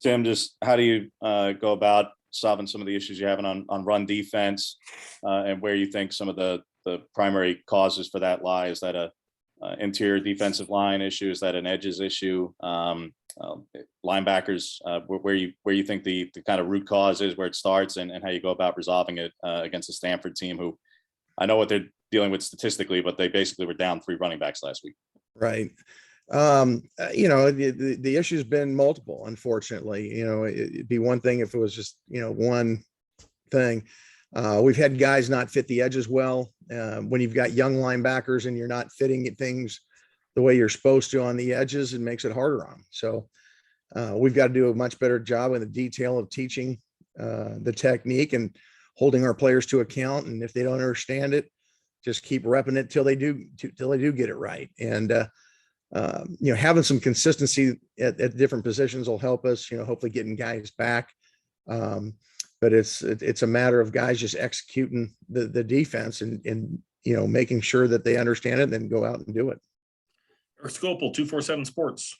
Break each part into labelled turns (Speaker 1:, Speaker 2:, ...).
Speaker 1: Tim, just how do you go about solving some of the issues you're having on run defense, and where you think some of the primary causes for that lie? Is that a interior defensive line issue? Is that an edges issue? Linebackers, where you think the kind of root cause is, where it starts, and how you go about resolving it against the Stanford team, who I know what they're dealing with statistically, but they basically were down 3 running backs last week.
Speaker 2: Right. The issue's been multiple, unfortunately. It'd be one thing if it was just, one thing. We've had guys not fit the edges well. When you've got young linebackers and you're not fitting things the way you're supposed to on the edges, it makes it harder on them. So we've got to do a much better job in the detail of teaching the technique and holding our players to account. And if they don't understand it, just keep repping it till they do get it right. And having some consistency at different positions will help us, hopefully getting guys back. But it's a matter of guys just executing the defense and making sure that they understand it and then go out and do it.
Speaker 3: Eric Scopel, 247 Sports.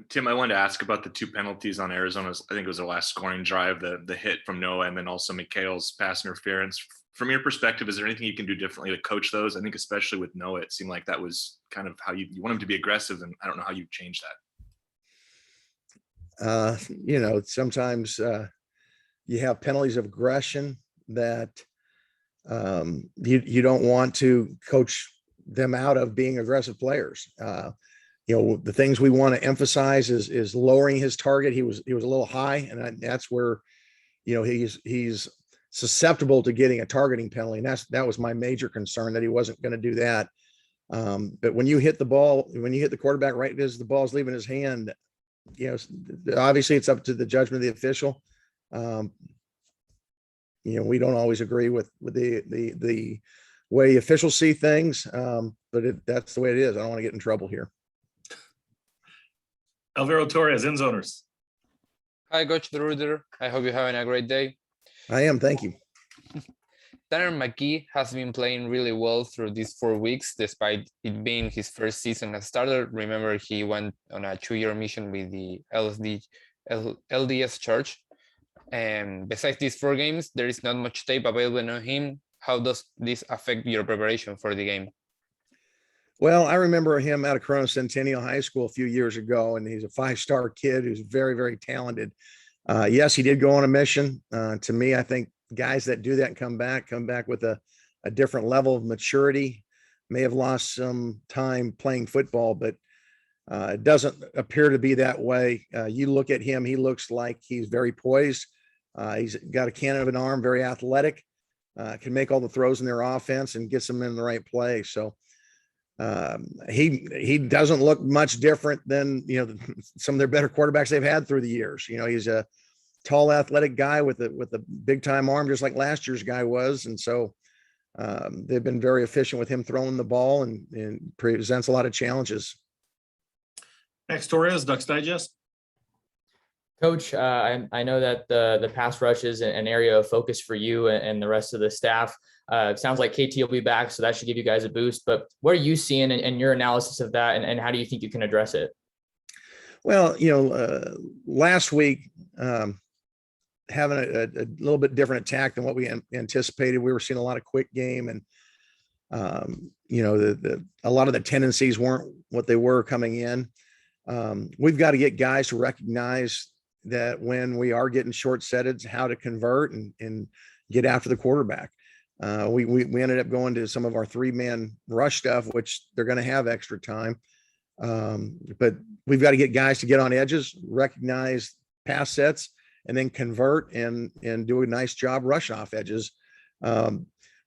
Speaker 4: Tim, I wanted to ask about the 2 penalties on Arizona's, I think it was their last scoring drive, the hit from Noah and then also McHale's pass interference. From your perspective, is there anything you can do differently to coach those? I think especially with Noah, it seemed like that was kind of how you want him to be aggressive, and I don't know how you change
Speaker 2: that. Sometimes you have penalties of aggression that you don't want to coach them out of being aggressive players. The things we want to emphasize is lowering his target. He was a little high, and that's where he's susceptible to getting a targeting penalty. And that was my major concern, that he wasn't going to do that. But when you hit the ball, when you hit the quarterback right as the ball's leaving his hand, obviously it's up to the judgment of the official. We don't always agree with the way officials see things, but that's the way it is. I don't want to get in trouble here.
Speaker 3: Alvaro Torres, End Zoners.
Speaker 5: Hi, Coach DeRuyter. I hope you're having a great day.
Speaker 2: I am, thank you.
Speaker 5: Tanner McKee has been playing really well through these 4 weeks, despite it being his first season as starter. Remember, he went on a 2-year mission with the LDS Church. And besides these 4 games, there is not much tape available on him. How does this affect your preparation for the game?
Speaker 2: Well, I remember him out of Corona Centennial High School a few years ago, and he's a 5-star kid who's very, very talented. Yes, he did go on a mission. To me, I think guys that do that and come back with a different level of maturity. May have lost some time playing football, but it doesn't appear to be that way. You look at him, he looks like he's very poised. He's got a cannon of an arm, very athletic, can make all the throws in their offense and gets them in the right place. So he doesn't look much different than some of their better quarterbacks they've had through the years. He's a tall, athletic guy with a big time arm, just like last year's guy was. And so they've been very efficient with him throwing the ball and presents a lot of challenges.
Speaker 3: Max Torres, Ducks Digest.
Speaker 6: Coach, I know that the pass rush is an area of focus for you and the rest of the staff. It sounds like KT will be back, so that should give you guys a boost. But what are you seeing in your analysis of that, and how do you think you can address it?
Speaker 2: Well, last week, having a little bit different attack than what we anticipated. We were seeing a lot of quick game, and a lot of the tendencies weren't what they were coming in. We've got to get guys to recognize that when we are getting short-sighted, how to convert and get after the quarterback. We ended up going to some of our 3-man rush stuff, which they're going to have extra time. But we've got to get guys to get on edges, recognize pass sets, and then convert and do a nice job rushing off edges.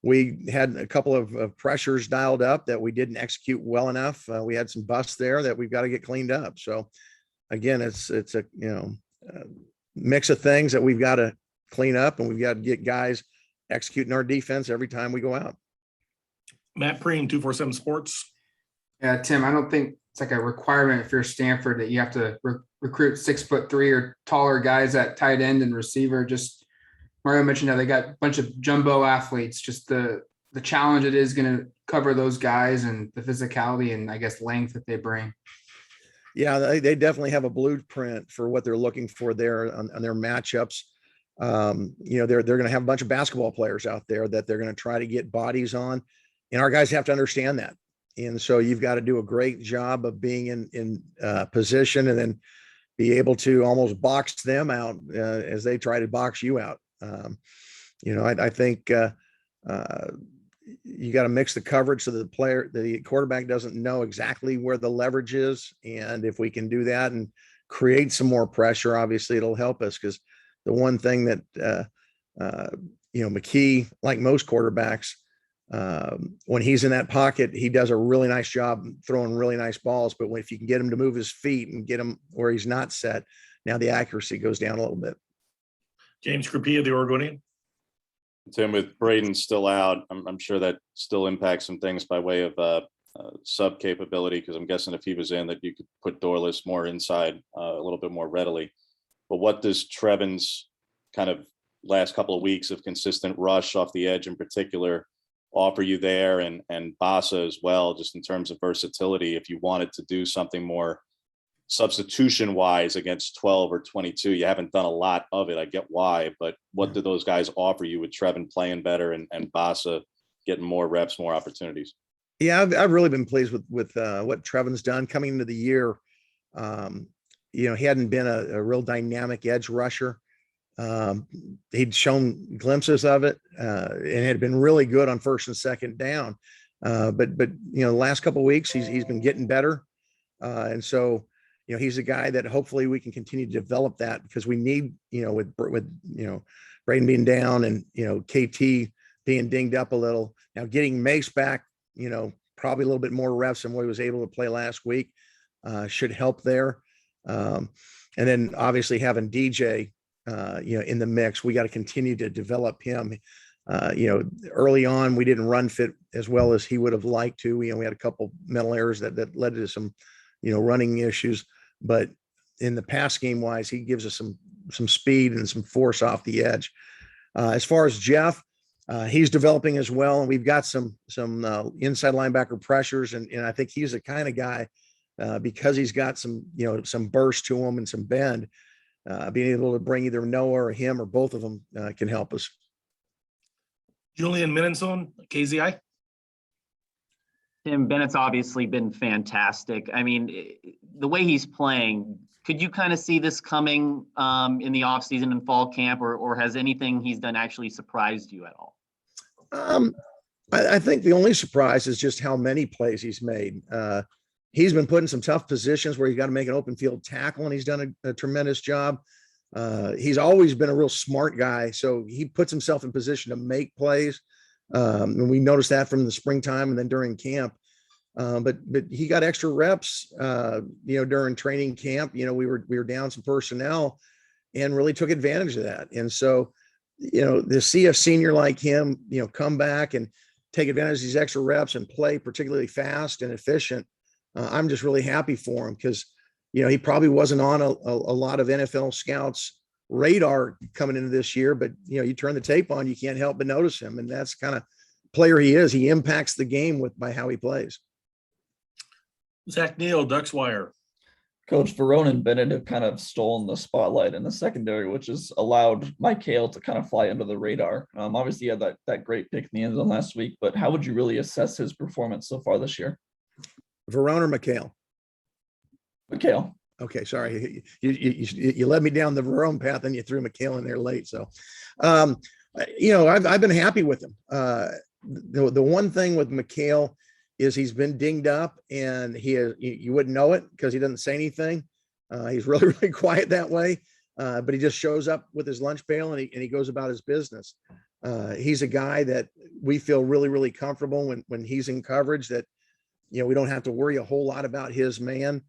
Speaker 2: We had a couple of pressures dialed up that we didn't execute well enough. We had some busts there that we've got to get cleaned up. So again, it's a mix of things that we've got to clean up, and we've got to get guys executing our defense every time we go out.
Speaker 3: Matt Preem, 247 Sports.
Speaker 7: Yeah, Tim, I don't think it's like a requirement if you're Stanford that you have to recruit 6'3" or taller guys at tight end and receiver. Just Mario mentioned how they got a bunch of jumbo athletes. Just the challenge it is going to cover those guys and the physicality and I guess length that they bring.
Speaker 2: Yeah, they definitely have a blueprint for what they're looking for there on their matchups. They're going to have a bunch of basketball players out there that they're going to try to get bodies on, and our guys have to understand that. And so you've got to do a great job of being in position, and then be able to almost box them out as they try to box you out. I think you got to mix the coverage so that the quarterback doesn't know exactly where the leverage is. And if we can do that and create some more pressure, obviously it'll help us, because the one thing that, McKee, like most quarterbacks, when he's in that pocket, he does a really nice job throwing really nice balls. But if you can get him to move his feet and get him where he's not set, now the accuracy goes down a little bit.
Speaker 3: James Crepea, the Oregonian.
Speaker 1: Tim, with Braden still out, I'm sure that still impacts some things by way of sub capability, because I'm guessing if he was in, that you could put Dorless more inside a little bit more readily. But what does Trevin's kind of last couple of weeks of consistent rush off the edge in particular offer you there, and Basa as well, just in terms of versatility, if you wanted to do something more substitution wise against 12 or 22? You haven't done a lot of it. I get why, but what do those guys offer you with Trevin playing better and Basa getting more reps, more opportunities?
Speaker 2: Yeah, I've really been pleased with what Trevin's done coming into the year. He hadn't been a real dynamic edge rusher. He'd shown glimpses of it and had been really good on first and second down. But the last couple of weeks he's been getting better, and so he's a guy that hopefully we can continue to develop that, because we need, with Braden being down and KT being dinged up a little, now getting Mace back, probably a little bit more reps than what he was able to play last week should help there. And then obviously having DJ in the mix, we got to continue to develop him. Early on we didn't run fit as well as he would have liked to. We had a couple mental errors that led to some running issues, but in the pass game wise, he gives us some speed and some force off the edge. As far as Jeff, he's developing as well, and we've got some inside linebacker pressures, and I think he's the kind of guy, because he's got some burst to him and some bend, being able to bring either Noah or him or both of them can help us.
Speaker 3: Julian Minnesota, KZI.
Speaker 8: Tim, Bennett's obviously been fantastic. I mean, the way he's playing, could you kind of see this coming in the offseason and fall camp, or has anything he's done actually surprised you at all?
Speaker 2: I think the only surprise is just how many plays he's made. He's been put in some tough positions where he's got to make an open field tackle, and he's done a tremendous job. He's always been a real smart guy, so he puts himself in position to make plays. And we noticed that from the springtime and then during camp. But he got extra reps, during training camp. We were down some personnel and really took advantage of that. And so, to see a senior like him, come back and take advantage of these extra reps and play particularly fast and efficient, I'm just really happy for him, because, he probably wasn't on a lot of NFL scouts' radar coming into this year, but you turn the tape on, you can't help but notice him, and that's kind of player he is. He impacts the game by how he plays.
Speaker 3: Zach Neal, Ducks Wire.
Speaker 9: Coach, Verone and Bennett have kind of stolen the spotlight in the secondary, which has allowed Mike Hale to kind of fly under the radar. Obviously, he had that great pick in the end zone last week, but how would you really assess his performance so far this year?
Speaker 2: Verone or McHale?
Speaker 9: McHale.
Speaker 2: Okay, sorry. You led me down the Verone path and you threw McHale in there late. So, I've been happy with him. The one thing with McHale is he's been dinged up, and you wouldn't know it because he doesn't say anything. He's really, really quiet that way, but he just shows up with his lunch pail and he goes about his business. He's a guy that we feel really, really comfortable when he's in coverage, that, we don't have to worry a whole lot about his man.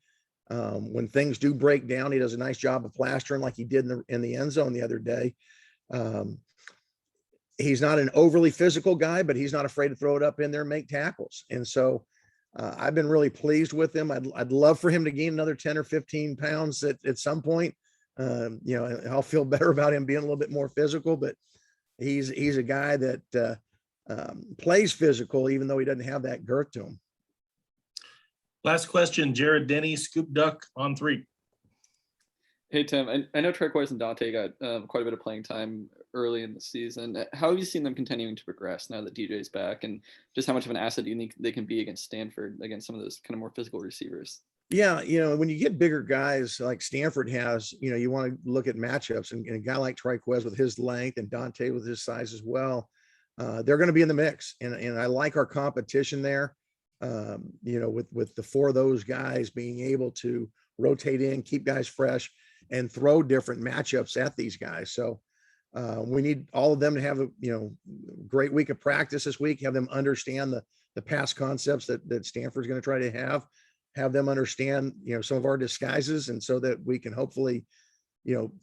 Speaker 2: When things do break down, he does a nice job of plastering, like he did in the end zone the other day. He's not an overly physical guy, but he's not afraid to throw it up in there and make tackles. And so I've been really pleased with him. I'd love for him to gain another 10 or 15 pounds at some point. I'll feel better about him being a little bit more physical, but he's a guy that plays physical, even though he doesn't have that girth to him.
Speaker 3: Last question, Jared Denny, Scoop Duck on 3.
Speaker 10: Hey, Tim, I know Turquoise and Dante got quite a bit of playing time early in the season. How have you seen them continuing to progress now that DJ's back, and just how much of an asset do you think they can be against Stanford, against some of those kind of more physical receivers?
Speaker 2: Yeah, when you get bigger guys like Stanford has, you want to look at matchups, and a guy like Triquez with his length and Dante with his size as well, they're going to be in the mix. And I like our competition there. With the 4 of those guys being able to rotate in, keep guys fresh, and throw different matchups at these guys. So we need all of them to have a great week of practice this week, have them understand the past concepts that Stanford's going to try to have them understand some of our disguises, and so that we can hopefully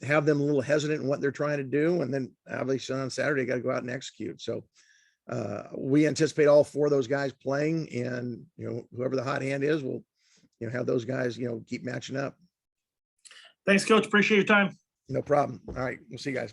Speaker 2: have them a little hesitant in what they're trying to do, and then obviously on Saturday got to go out and execute. So we anticipate all 4 of those guys playing, and whoever the hot hand is will have those guys keep matching up.
Speaker 3: Thanks, Coach. Appreciate your time.
Speaker 2: No problem. All right, we'll see you guys.